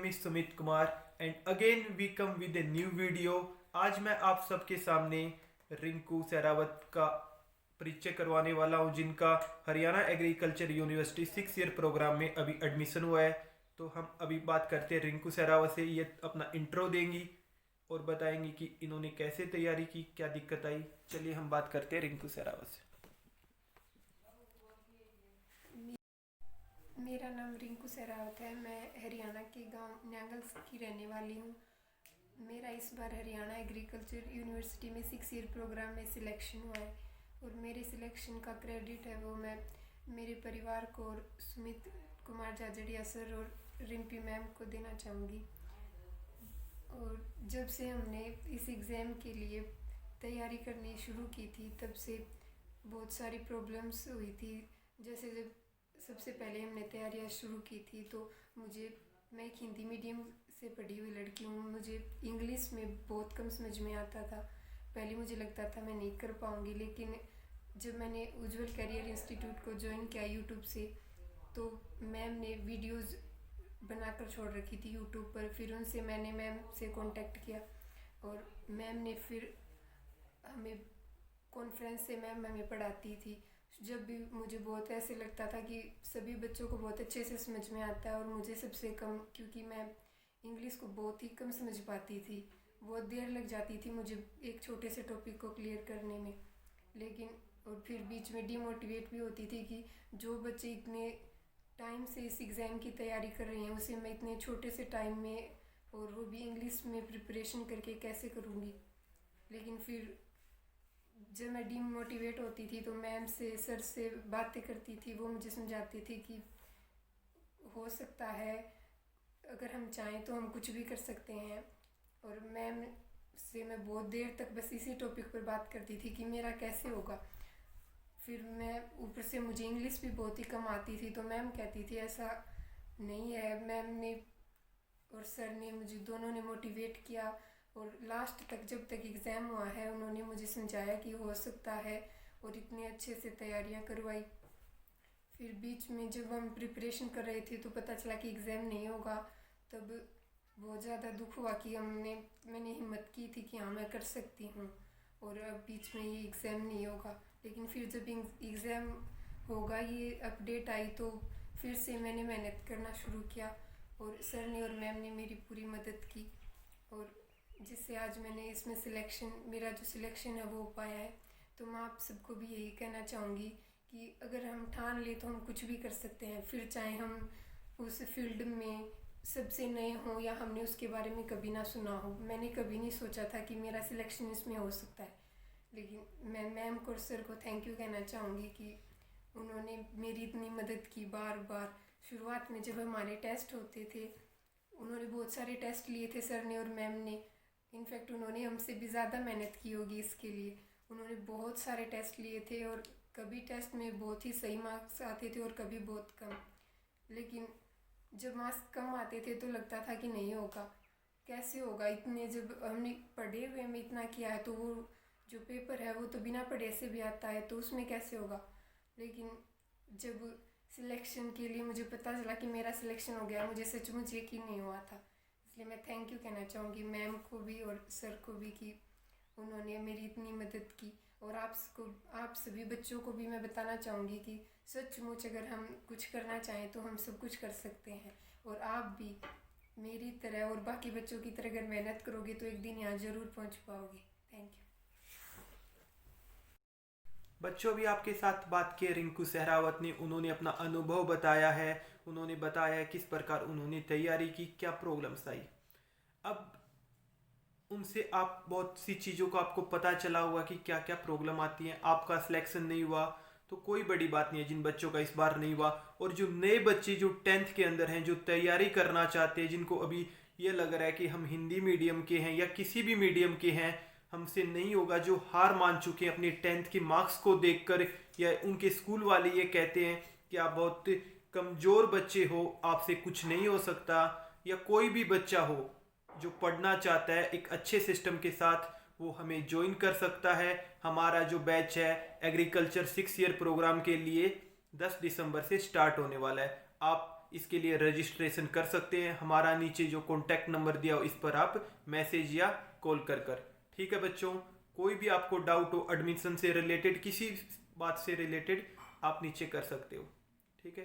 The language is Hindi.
name is Sumit Kumar and again we come with a new video। आज मैं आप सबके सामने रिंकू सहरावत का परिचय करवाने वाला हूं, जिनका Haryana agriculture university 6 year programme में अभी एडमिशन हुआ है। तो हम अभी बात करते हैं रिंकू सहरावत से। ये अपना इंट्रो देंगी और बताएंगी कि इन्होंने कैसे तैयारी की, क्या दिक्कत आई। चलिए हम बात करते हैं रिंकू सहरावत से। मेरा नाम रिंकू सहरावत है। मैं हरियाणा के गांव न्यांगल्स की रहने वाली हूँ। मेरा इस बार हरियाणा एग्रीकल्चर यूनिवर्सिटी में 6 ईयर प्रोग्राम में सिलेक्शन हुआ है और मेरे सिलेक्शन का क्रेडिट है वो मैं मेरे परिवार को और सुमित कुमार जाजड़िया सर और रिम्पी मैम को देना चाहूँगी। और जब से हमने इस एग्ज़ाम के लिए तैयारी करनी शुरू की थी तब से बहुत सारी प्रॉब्लम्स हुई थी। जैसे जब सबसे पहले हमने तैयारियां शुरू की थी तो मैं एक हिंदी मीडियम से पढ़ी हुई लड़की हूँ। मुझे इंग्लिश में बहुत कम समझ में आता था। पहले मुझे लगता था मैं नहीं कर पाऊँगी, लेकिन जब मैंने उज्ज्वल करियर इंस्टीट्यूट को ज्वाइन किया यूट्यूब से, तो मैम ने वीडियोज़ बनाकर छोड़ रखी थी यूट्यूब पर। फिर उनसे मैंने मैम से कांटेक्ट किया और मैम ने फिर हमें कॉन्फ्रेंस से मैम हमें पढ़ाती थी। जब भी मुझे बहुत ऐसे लगता था कि सभी बच्चों को बहुत अच्छे से समझ में आता है और मुझे सबसे कम, क्योंकि मैं इंग्लिश को बहुत ही कम समझ पाती थी। बहुत देर लग जाती थी मुझे एक छोटे से टॉपिक को क्लियर करने में। लेकिन और फिर बीच में डिमोटिवेट भी होती थी कि जो बच्चे इतने टाइम से इस एग्ज़ाम की तैयारी कर रहे हैं उसे मैं इतने छोटे से टाइम में और वो भी इंग्लिश में प्रिपरेशन करके कैसे करूँगी। लेकिन फिर जब मैं डीमोटिवेट होती थी तो मैम से सर से बातें करती थी। वो मुझे समझाती थी कि हो सकता है, अगर हम चाहें तो हम कुछ भी कर सकते हैं। और मैम से मैं बहुत देर तक बस इसी टॉपिक पर बात करती थी कि मेरा कैसे होगा। फिर मैं ऊपर से मुझे इंग्लिश भी बहुत ही कम आती थी, तो मैम कहती थी ऐसा नहीं है। मैम ने और सर ने मुझे दोनों ने मोटिवेट किया और लास्ट तक जब तक एग्ज़ाम हुआ है उन्होंने मुझे समझाया कि हो सकता है और इतने अच्छे से तैयारियां करवाई। फिर बीच में जब हम प्रिपरेशन कर रहे थे तो पता चला कि एग्ज़ाम नहीं होगा, तब बहुत ज़्यादा दुख हुआ कि मैंने हिम्मत की थी कि हाँ मैं कर सकती हूँ और अब बीच में ये एग्ज़ाम नहीं होगा। लेकिन फिर जब एग्ज़ाम होगा ये अपडेट आई तो फिर से मैंने मेहनत करना शुरू किया और सर ने और मैम ने मेरी पूरी मदद की और जिससे आज मैंने इसमें मेरा जो सिलेक्शन है वो हो पाया है। तो मैं आप सबको भी यही कहना चाहूँगी कि अगर हम ठान ले तो हम कुछ भी कर सकते हैं। फिर चाहे हम उस फील्ड में सबसे नए हों या हमने उसके बारे में कभी ना सुना हो। मैंने कभी नहीं सोचा था कि मेरा सिलेक्शन इसमें हो सकता है, लेकिन मैं मैम को और सर को थैंक यू कहना चाहूँगी कि उन्होंने मेरी इतनी मदद की। बार बार शुरुआत में जब हमारे टेस्ट होते थे उन्होंने बहुत सारे टेस्ट लिए थे सर ने और मैम ने। इनफैक्ट उन्होंने हमसे भी ज़्यादा मेहनत की होगी इसके लिए। उन्होंने बहुत सारे टेस्ट लिए थे और कभी टेस्ट में बहुत ही सही मार्क्स आते थे और कभी बहुत कम। लेकिन जब मार्क्स कम आते थे तो लगता था कि नहीं होगा, कैसे होगा, इतने जब हमने पढ़े हुए में इतना किया है तो वो जो पेपर है वो तो बिना पढ़े से भी आता है, तो उसमें कैसे होगा। लेकिन जब सिलेक्शन के लिए मुझे पता चला कि मेरा सिलेक्शन हो गया, मुझे सचमुच यकीन नहीं हुआ था। इसलिए मैं थैंक यू कहना चाहूँगी मैम को भी और सर को भी कि उन्होंने मेरी इतनी मदद की। और आप सभी बच्चों को भी मैं बताना चाहूँगी कि सचमुच अगर हम कुछ करना चाहें तो हम सब कुछ कर सकते हैं। और आप भी मेरी तरह और बाकी बच्चों की तरह अगर मेहनत करोगे तो एक दिन यहाँ ज़रूर पहुँच पाओगे। Thank you. बच्चों भी आपके साथ बात किए रिंकू सहरावत ने। उन्होंने अपना अनुभव बताया है, उन्होंने बताया है किस प्रकार उन्होंने तैयारी की, क्या प्रॉब्लम्स आई। अब उनसे आप बहुत सी चीज़ों को आपको पता चला होगा कि क्या क्या प्रॉब्लम आती है। आपका सिलेक्शन नहीं हुआ तो कोई बड़ी बात नहीं है, जिन बच्चों का इस बार नहीं हुआ। और जो नए बच्चे जो 10th के अंदर हैं, जो तैयारी करना चाहते हैं, जिनको अभी ये लग रहा है कि हम हिंदी मीडियम के हैं या किसी भी मीडियम के हैं, हमसे नहीं होगा, जो हार मान चुके हैं अपने 10th के मार्क्स को देखकर, या उनके स्कूल वाले ये कहते हैं कि आप बहुत कमज़ोर बच्चे हो, आपसे कुछ नहीं हो सकता, या कोई भी बच्चा हो जो पढ़ना चाहता है एक अच्छे सिस्टम के साथ, वो हमें ज्वाइन कर सकता है। हमारा जो बैच है एग्रीकल्चर 6 ईयर प्रोग्राम के लिए 10 दिसंबर से स्टार्ट होने वाला है। आप इसके लिए रजिस्ट्रेशन कर सकते हैं। हमारा नीचे जो कॉन्टैक्ट नंबर दिया हो इस पर आप मैसेज या कॉल कर। ठीक है बच्चों, कोई भी आपको डाउट हो एडमिशन से रिलेटेड, किसी बात से रिलेटेड, आप नीचे कर सकते हो। ठीक है।